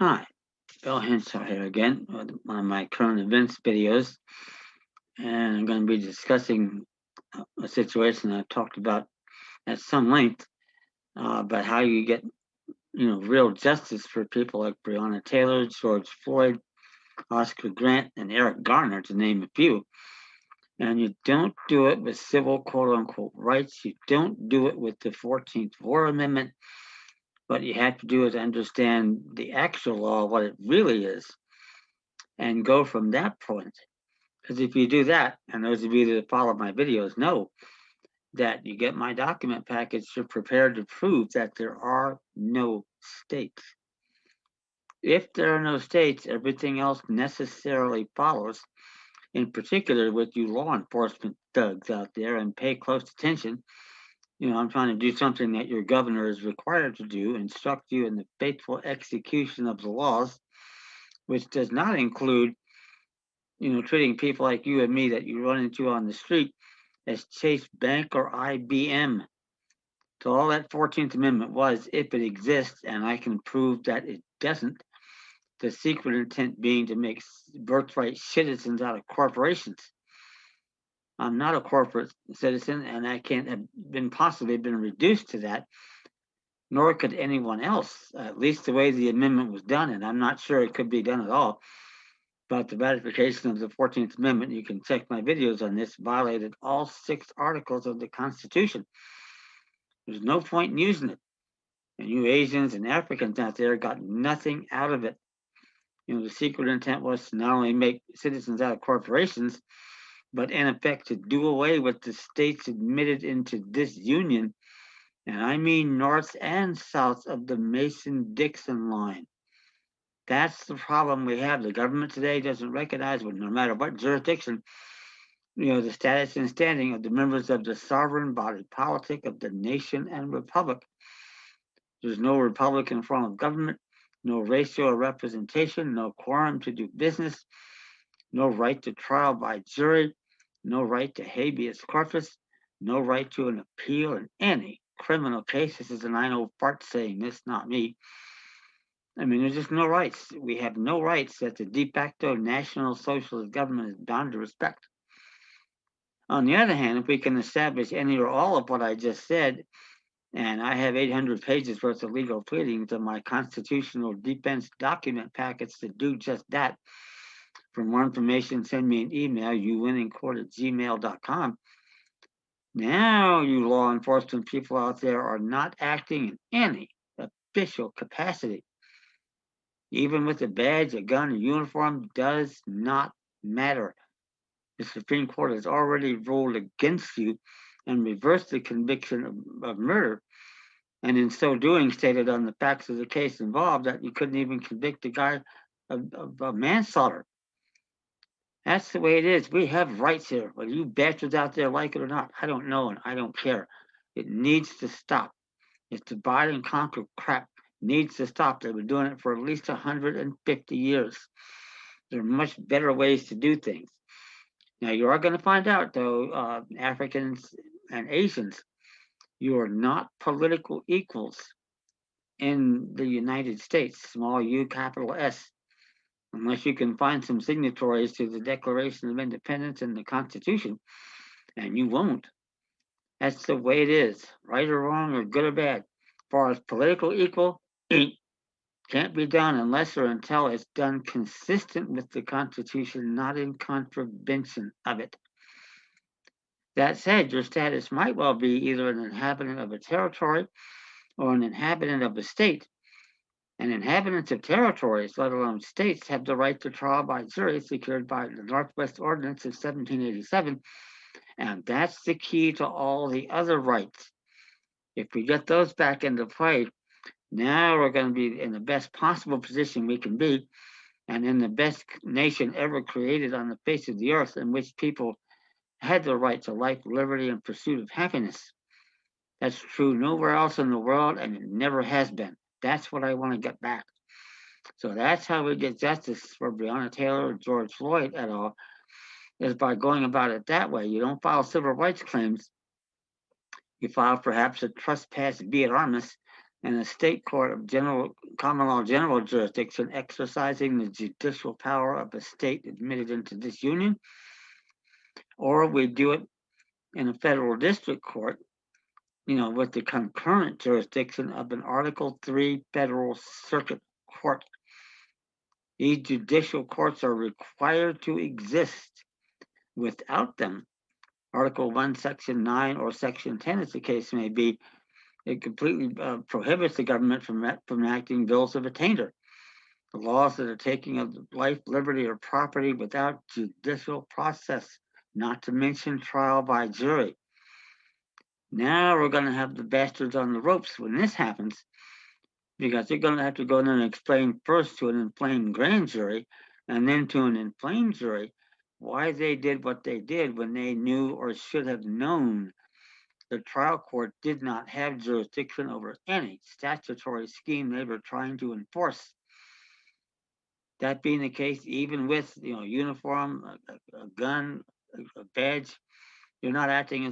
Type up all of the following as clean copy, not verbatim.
Hi, Bill Henshaw here again with one of my current events videos, and I'm going to be discussing a situation I talked about at some length about how you get, real justice for people like Breonna Taylor, George Floyd, Oscar Grant, and Eric Garner, to name a few. And you don't do it with civil quote unquote rights. You don't do it with the 14th War Amendment. What you have to do is understand the actual law, what it really is, and go from that point. Because if you do that, and those of you that follow my videos know that you get my document package, you're prepared to prove that there are no states. If there are no states, everything else necessarily follows. In particular, with you law enforcement thugs out there, and pay close attention. I'm trying to do something that your governor is required to do, instruct you in the faithful execution of the laws, which does not include, treating people like you and me that you run into on the street as Chase Bank or IBM. So all that 14th Amendment was, if it exists, and I can prove that it doesn't, the secret intent being to make birthright citizens out of corporations. I'm not a corporate citizen, and I can't have been possibly been reduced to that, nor could anyone else, at least the way the amendment was done, and I'm not sure it could be done at all. But the ratification of the 14th Amendment, you can check my videos on this, violated all 6 articles of the Constitution. There's no point in using it. And you Asians and Africans out there got nothing out of it. The secret intent was to not only make citizens out of corporations, but in effect to do away with the states admitted into this union, and I mean north and south of the Mason-Dixon line. That's the problem we have. The government today doesn't recognize, no matter what jurisdiction, the status and standing of the members of the sovereign body politic of the nation and republic. There's no Republican form of government, no racial representation, no quorum to do business, no right to trial by jury, no right to habeas corpus, no right to an appeal in any criminal case. This is an I know Bart saying this, not me. I mean, there's just no rights. We have no rights that the de facto National Socialist government is bound to respect. On the other hand, if we can establish any or all of what I just said, and I have 800 pages worth of legal pleadings in my constitutional defense document packets to do just that. For more information, send me an email, youwinningcourt@gmail.com. Now, you law enforcement people out there are not acting in any official capacity. Even with a badge, a gun, a uniform does not matter. The Supreme Court has already ruled against you and reversed the conviction of murder, and in so doing stated on the facts of the case involved that you couldn't even convict the guy of manslaughter. That's the way it is. We have rights here, whether you bastards out there like it or not. I don't know, and I don't care. It needs to stop. This divide and conquer crap needs to stop. They've been doing it for at least 150 years. There are much better ways to do things. Now, you are going to find out, though, Africans and Asians, you are not political equals in the United States, small u, capital S, unless you can find some signatories to the Declaration of Independence and the Constitution, and you won't. That's the way it is, right or wrong or good or bad. As far as political equal, can't be done unless or until it's done consistent with the Constitution, not in contravention of it. That said, your status might well be either an inhabitant of a territory or an inhabitant of a state. And inhabitants of territories, let alone states, have the right to trial by jury secured by the Northwest Ordinance of 1787. And that's the key to all the other rights. If we get those back into play, now we're going to be in the best possible position we can be, and in the best nation ever created on the face of the earth, in which people had the right to life, liberty, and pursuit of happiness. That's true nowhere else in the world, and it never has been. That's what I want to get back. So that's how we get justice for Breonna Taylor or George Floyd et al., is by going about it that way. You don't file civil rights claims. You file perhaps a trespass via armis, and a state court of common law general jurisdiction exercising the judicial power of a state admitted into this union, or we do it in a federal district court, with the concurrent jurisdiction of an Article 3 federal circuit court. These judicial courts are required to exist. Without them, Article 1, Section 9, or Section 10, as the case may be, it completely prohibits the government from enacting bills of attainder, the laws that are taking of life, liberty, or property without judicial process, not to mention trial by jury. Now we're going to have the bastards on the ropes when this happens, because they're going to have to go in and explain first to an inflamed grand jury and then to an inflamed jury why they did what they did when they knew or should have known the trial court did not have jurisdiction over any statutory scheme they were trying to enforce. That being the case, even with uniform, a gun, a badge, you're not acting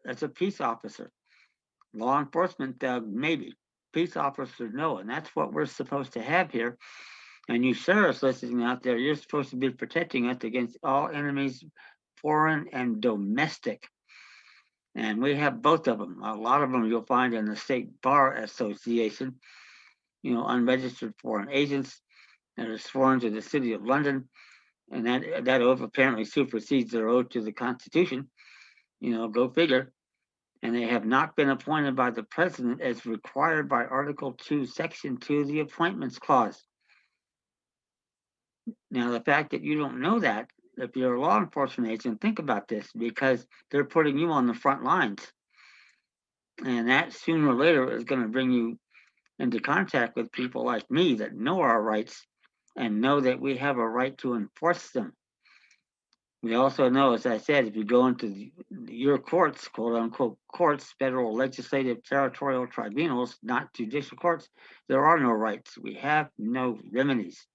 as a peace officer. Law enforcement, maybe. Peace officers, no. And that's what we're supposed to have here. And you sheriffs listening out there, you're supposed to be protecting us against all enemies, foreign and domestic. And we have both of them. A lot of them you'll find in the State Bar Association, unregistered foreign agents that are sworn to the City of London. And that oath apparently supersedes their oath to the Constitution. Go figure. And they have not been appointed by the president as required by Article 2, Section 2, the Appointments Clause. Now, the fact that you don't know that, if you're a law enforcement agent, think about this, because they're putting you on the front lines. And that sooner or later is going to bring you into contact with people like me that know our rights and know that we have a right to enforce them. We also know, as I said, if you go into your courts, quote unquote courts, federal legislative territorial tribunals, not judicial courts, there are no rights. We have no remedies.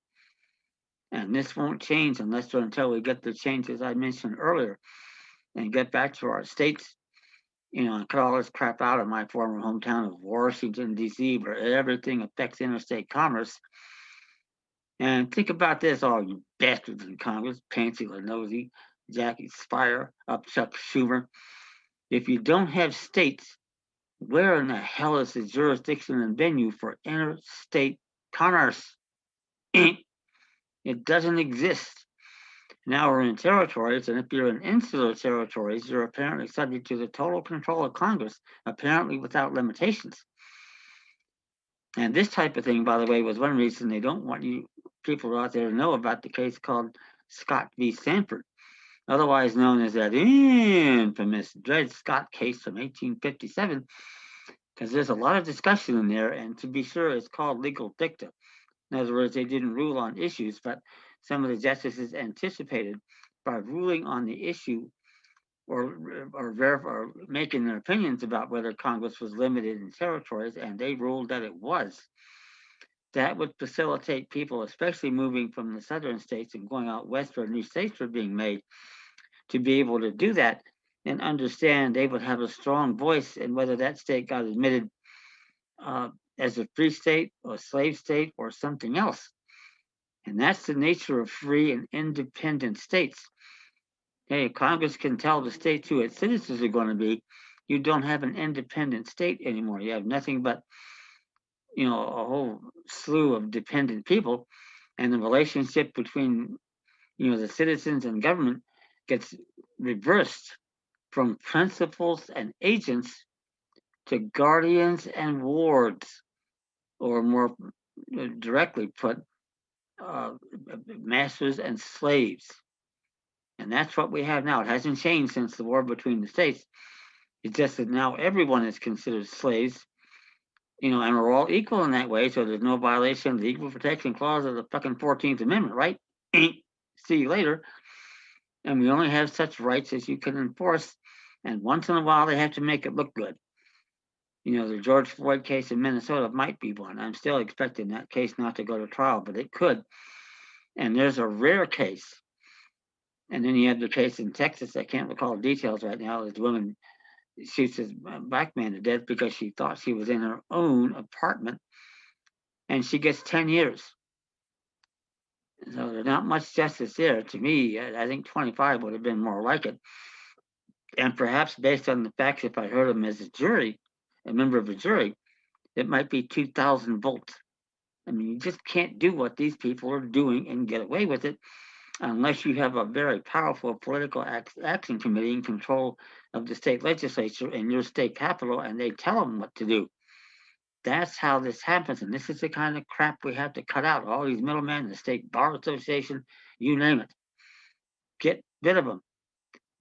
And this won't change unless or until we get the changes I mentioned earlier and get back to our states, and cut all this crap out of my former hometown of Washington, D.C., where everything affects interstate commerce. And think about this, all you bastards in Congress, Pansy Nosy, Jackie Spire, up Chuck Schumer. If you don't have states, where in the hell is the jurisdiction and venue for interstate commerce? It doesn't exist. Now we're in territories, and if you're in insular territories, you're apparently subject to the total control of Congress, apparently without limitations. And this type of thing, by the way, was one reason they don't want you people out there to know about the case called Scott v. Sanford, otherwise known as that infamous Dred Scott case from 1857, because there's a lot of discussion in there, and to be sure, it's called legal dicta. In other words, they didn't rule on issues, but some of the justices anticipated by ruling on the issue or making their opinions about whether Congress was limited in territories, and they ruled that it was. That would facilitate people, especially moving from the southern states and going out west where new states were being made, to be able to do that and understand they would have a strong voice in whether that state got admitted as a free state or slave state or something else. And that's the nature of free and independent states. Hey, Congress can tell the states who its citizens are going to be. You don't have an independent state anymore. You have nothing but, a whole slew of dependent people, and the relationship between, the citizens and government gets reversed from principals and agents to guardians and wards, or more directly put, masters and slaves. And that's what we have now. It hasn't changed since the war between the states. It's just that now everyone is considered slaves, and we're all equal in that way. So there's no violation of the Equal Protection Clause of the fucking 14th Amendment, right? See you later. And we only have such rights as you can enforce. And once in a while, they have to make it look good. The George Floyd case in Minnesota might be one. I'm still expecting that case not to go to trial, but it could. And there's a rare case. And then you have the case in Texas. I can't recall details right now. This woman shoots this black man to death because she thought she was in her own apartment, and she gets 10 years. So there's not much justice there. To me, I think 25 would have been more like it. And perhaps based on the facts, if I heard him as a jury, a member of a jury, it might be 2,000 volts. I mean, you just can't do what these people are doing and get away with it unless you have a very powerful political action committee in control of the state legislature in your state capital, and they tell them what to do. That's how this happens, and this is the kind of crap we have to cut out. All these middlemen, the state bar association, you name it, get rid of them.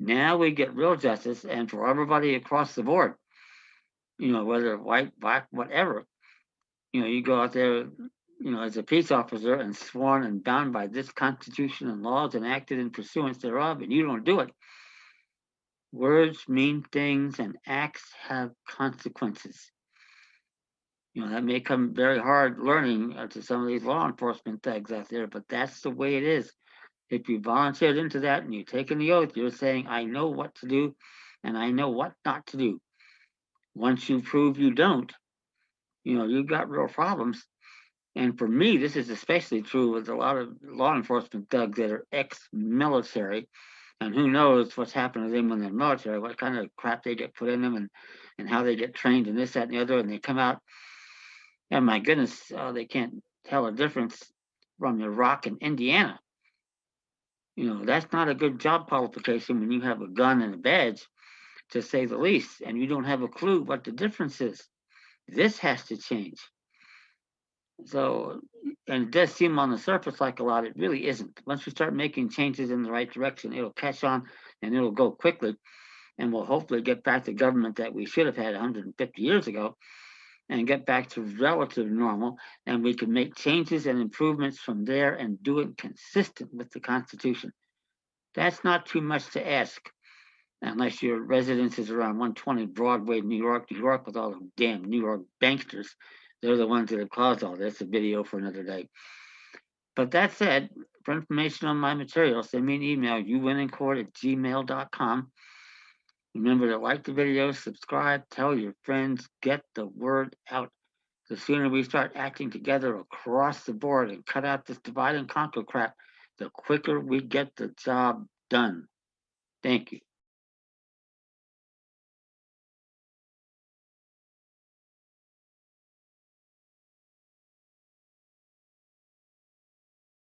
Now we get real justice, and for everybody across the board, whether white, black, whatever, you go out there, as a peace officer and sworn and bound by this Constitution and laws and acted in pursuance thereof, and you don't do it. Words mean things, and acts have consequences. That may come very hard learning to some of these law enforcement thugs out there, but that's the way it is. If you volunteered into that and you've taken the oath, you're saying, I know what to do and I know what not to do. Once you prove you don't, you've got real problems. And for me, this is especially true with a lot of law enforcement thugs that are ex-military. And who knows what's happened to them when they're military, what kind of crap they get put in them and how they get trained and this, that, and the other. And they come out, and my goodness, they can't tell a difference from Iraq and Indiana. That's not a good job qualification when you have a gun and a badge, to say the least, and you don't have a clue what the difference is. This has to change. So, and it does seem on the surface like a lot. It really isn't. Once we start making changes in the right direction, it'll catch on and it'll go quickly. And we'll hopefully get back to government that we should have had 150 years ago and get back to relative normal. And we can make changes and improvements from there and do it consistent with the Constitution. That's not too much to ask, unless your residence is around 120 Broadway, New York, with all the damn New York banksters. They're the ones that have caused all this. A video for another day. But that said, for information on my material, send me an email, uwinnincourt@gmail.com. Remember to like the video, subscribe, tell your friends, get the word out. The sooner we start acting together across the board and cut out this divide and conquer crap, the quicker we get the job done. Thank you.